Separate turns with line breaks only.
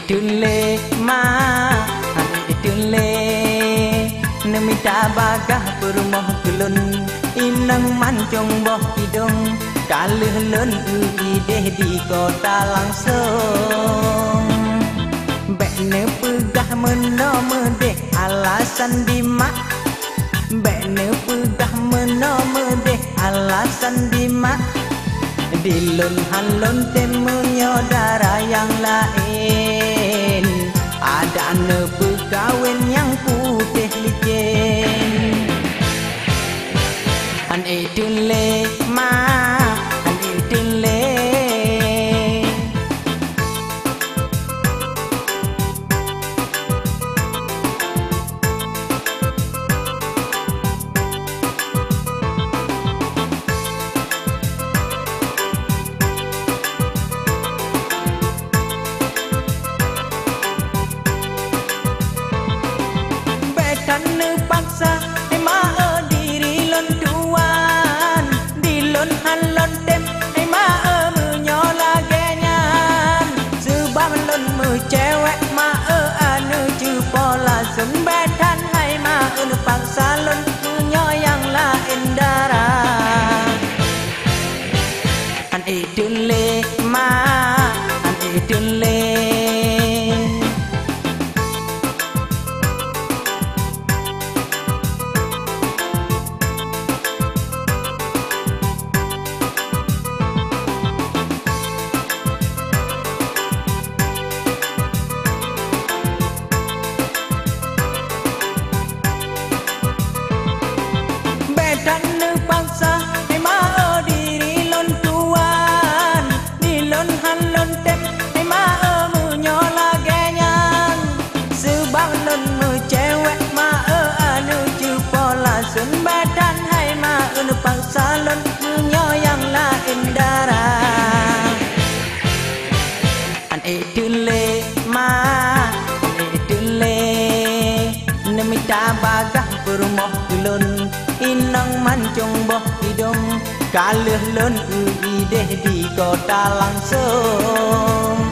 tunle ma ane tunle nemita bagah permoh kelun inang mancong boh kidong kalih lun ideh di kota langsung bekne pegah meno medeh alasan di mak bekne pegah meno medeh alasan di mak dilun halun temunya darah yang lain ada ne pegawin yang putih licin an tunle ma an tunle betan ne paksa ma diri lon tuan dilon halon tem ma menyola genyan sebab lon mu cewek ma anu cu pola sun betan hai ma anu paksa lon menyoyang lain darah an tunle ma an tunle betan ne paksa ma diri lon tuan dilon halon tem ma menyola genyan sebab lon mu cewek ma anu cu pola sun betan hai ma anu paksa lon menyoyang lain darah an tunle ma an tunle nemita bagah permoh kelun inang mancong boh hidung kalih lun ideh di kota langsung